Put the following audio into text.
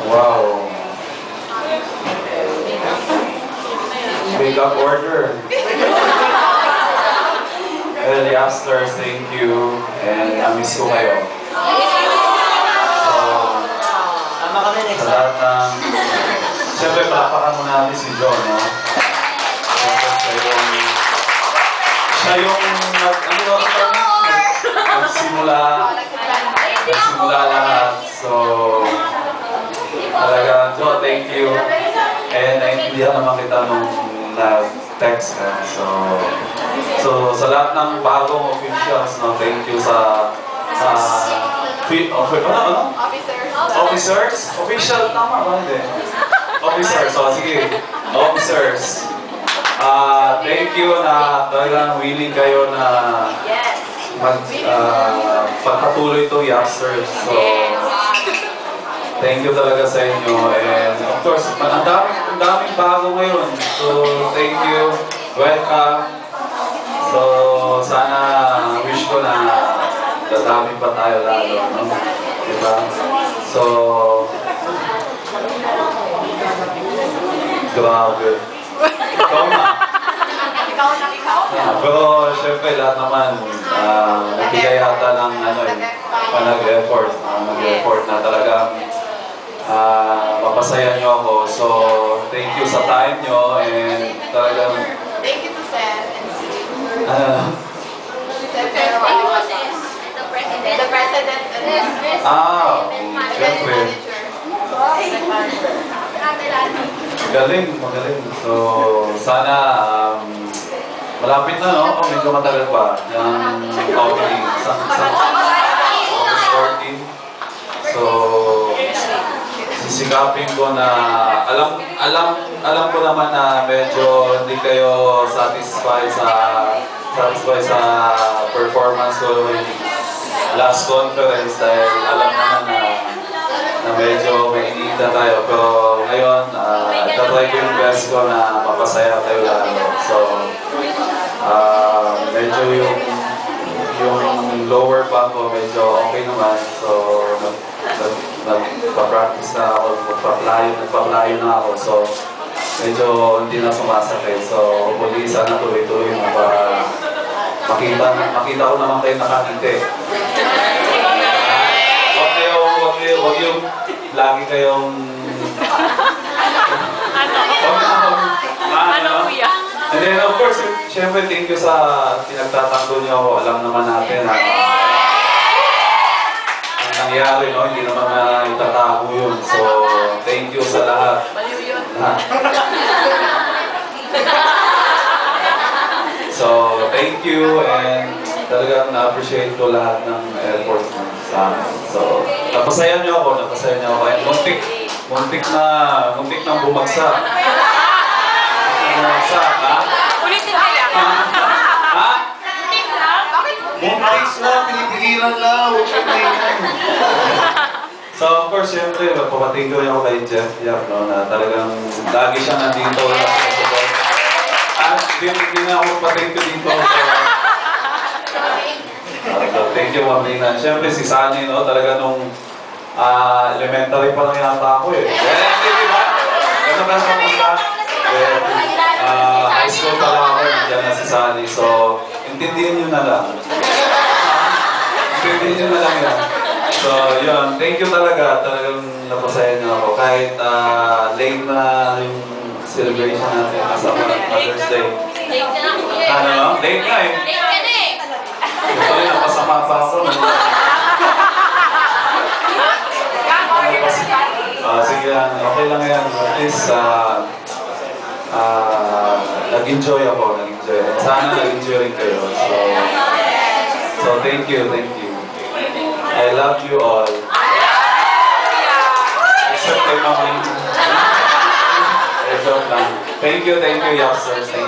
Wow. Big up order. Well, youngsters, thank you. And I-miss ko kayo. So, sa lahat ng... Siyempre, palapakan mo natin si John, no? Siyempre, siya yung nagsimula lahat. So, talaga, John, thank you. And naintindihan naman kita nung nag-text ka. So, sa lahat ng bagong officials, no, thank you sa officers? Official, tama ba? Hindi. Officers, so sige. Officers. Thank you na talagang willing kayo na pagpatuloy itong youngsters. So, thank you talaga sa inyo. And of course, ang daming bago ngayon. So, thank you. Welcome. So, sana wish ko na dadami pa tayo lalo, no? Diba? So, grabe. Ikaw na. Pero, syempre, lahat naman, nagbigay yata ng nag-effort. Nag-effort na talagang mapasaya nyo ako. So, thank you sa time nyo and talagang... Thank you to Seth and Steve. The president and syempre. Magaling. So, sana malapit na, no? O medyo matagal pa ng opening. August 14. So, sisikapin ko na alam ko naman na medyo hindi kayo satisfied sa performance ko yung last conference dahil alam naman na medyo may inita tayo. Pero ngayon, tatry ko yung best ko na mapasaya tayo lalo. So, medyo yung lower pa ko medyo okay naman. So, nagpa-practice na ako, nagpa-playo na ako. So, medyo hindi na sumasakit. So, hopefully sana tuloy-tuloy na para makita ko naman kayo nakangiti. Huwag yung lagi kayong... Ano kuya? And then, of course, syempre, thank you sa pinagtatanggol niyo ako. Alam naman natin na ang nangyari, no? Hindi naman na itatago yun. So, thank you sa lahat. So, thank you and talagang na-appreciate ko lahat ng effort sa amin. So, napasaya niyo ako. And muntik na bumagsak. Ha? Ulitin kaya? Ha? Muntik na, pinipigilan lang. So, of course, syempre, papating ko ako kay Jeff Yap, no, na talagang lagi siya nandito. Hindi na ako pating ko dito. So, thank you, Ma'am Lina. Siyempre, si Sunny, no, talaga nung elementary pa lang yata ako eh. Di ba? Ganun ba sa punta? High school pa lang ako, nandiyan na si Sunny. So, intindihin nyo na lang. Intindihin nyo na lang yan. So, yun. Thank you talaga. Talagang napasaya nyo ako. Kahit late na yung celebration natin sa Mother's Day. Ano? Late nga eh. Ito rin, napasama pa ako. Sige lang, okay lang yan. At least, nag-enjoy ako. Sana nag-enjoy rin kayo. So, thank you. I love you all. Except kay Mami. Joke lang. Thank you, youngsters. Thank you.